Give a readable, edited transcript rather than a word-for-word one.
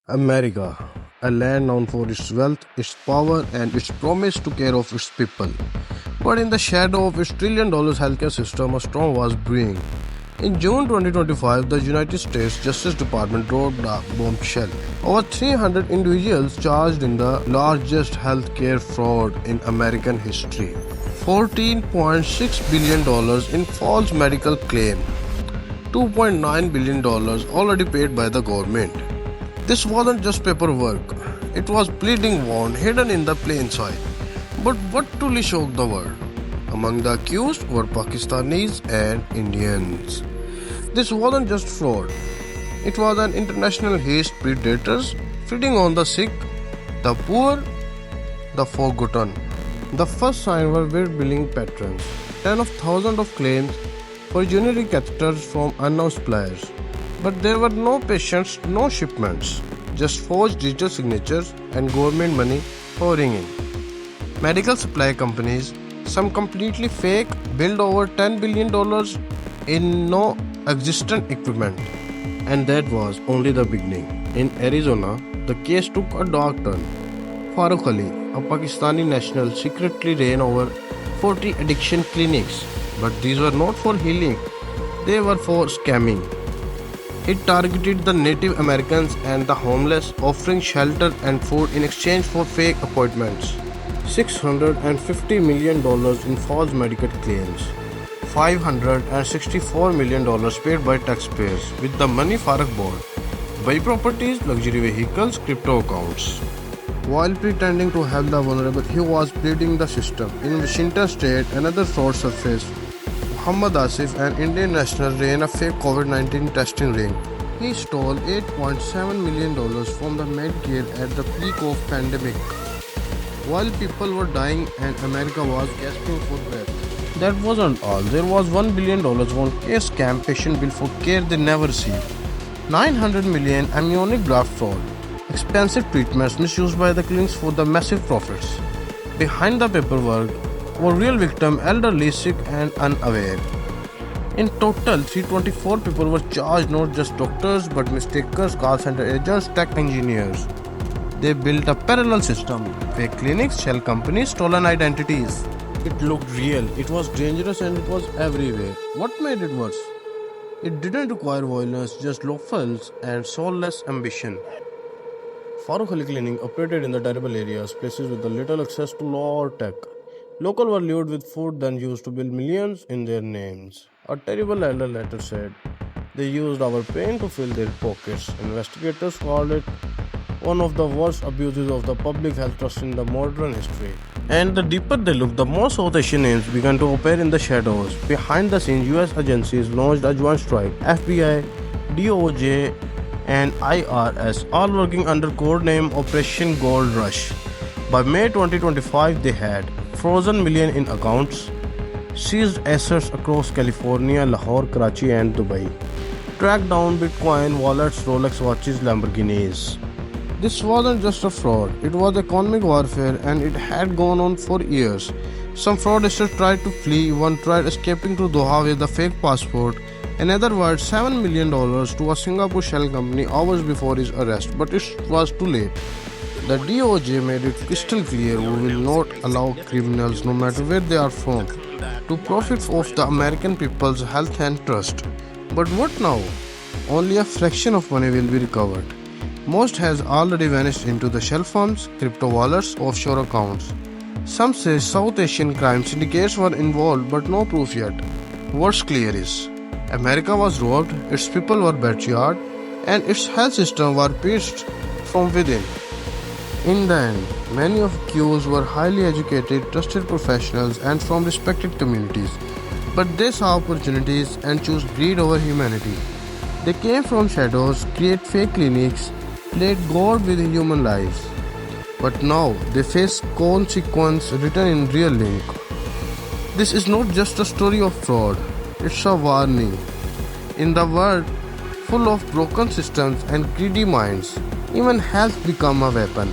America, a land known for its wealth, its power, and its promise to care of its people. But in the shadow of its $1 trillion healthcare system, a storm was brewing. In June 2025, the United States Justice Department dropped a bombshell. Over 300 individuals charged in the largest healthcare fraud in American history. $14.6 billion in false medical claims. $2.9 billion already paid by the government. This wasn't just paperwork, it was bleeding wound hidden in the plain sight. But what truly shocked the world? Among the accused were Pakistanis and Indians. This wasn't just fraud, it was an international haste predators feeding on the sick, the poor, the forgotten. The first sign were weird billing patterns, tens of thousands of claims for urinary catheters from unknown suppliers. But there were no patients, no shipments, just forged digital signatures and government money pouring in. Medical supply companies, some completely fake, billed over $10 billion in no existent equipment. And that was only the beginning. In Arizona, the case took a dark turn. Farooq Ali, a Pakistani national, secretly ran over 40 addiction clinics. But these were not for healing, they were for scamming. It targeted the Native Americans and the homeless, offering shelter and food in exchange for fake appointments. $650 million in false medical claims. $564 million paid by taxpayers with the money Farooq bought. Buy properties, luxury vehicles, crypto accounts. While pretending to help the vulnerable, he was pleading the system. In Washington state, another fraud surfaced. Muhammad Asif, an Indian national, ran a fake COVID-19 testing ring. He stole $8.7 million from the Medicare at the peak of pandemic, while people were dying and America was gasping for breath. That wasn't all. There was $1 billion on case scam patient bill for care they never received. $900 million amniotic graft fraud. Expensive treatments misused by the clinics for the massive profits. Behind the paperwork were real victims, elderly, sick, and unaware. In total, 324 people were charged, not just doctors, but mistakers, call center agents, tech engineers. They built a parallel system: fake clinics, shell companies, stolen identities. It looked real, it was dangerous, and it was everywhere. What made it worse? It didn't require violence, just loopholes and soulless ambition. Farooq Ali Clinic operated in the terrible areas, places with little access to law or tech. Locals were lured with food, then used to build millions in their names. A terrible elder letter said, "They used our pain to fill their pockets." Investigators called it one of the worst abuses of the public health trust in the modern history. And the deeper they looked, the more South Asian names began to appear in the shadows. Behind the scenes, US agencies launched a joint strike. FBI, DOJ, and IRS, all working under code name Operation Gold Rush. By May 2025, they had frozen millions in accounts, seized assets across California, Lahore, Karachi, and Dubai, tracked down Bitcoin wallets, Rolex watches, Lamborghinis. This wasn't just a fraud, it was economic warfare, and it had gone on for years. Some fraudsters tried to flee, one tried escaping to Doha with a fake passport, another wired $7 million to a Singapore shell company hours before his arrest, but it was too late. The DOJ made it crystal clear we will not allow criminals, no matter where they are from, to profit off the American people's health and trust. But what now? Only a fraction of money will be recovered. Most has already vanished into the shell firms, crypto wallets, offshore accounts. Some say South Asian crime syndicates were involved, but no proof yet. What's clear is, America was robbed, its people were backyard, and its health system were pierced from within. In the end, many of the accused were highly educated, trusted professionals and from respected communities. But they saw opportunities and chose greed over humanity. They came from shadows, create fake clinics, played God with human lives. But now they face consequence written in real ink. This is not just a story of fraud, it's a warning. In the world full of broken systems and greedy minds, even health become a weapon.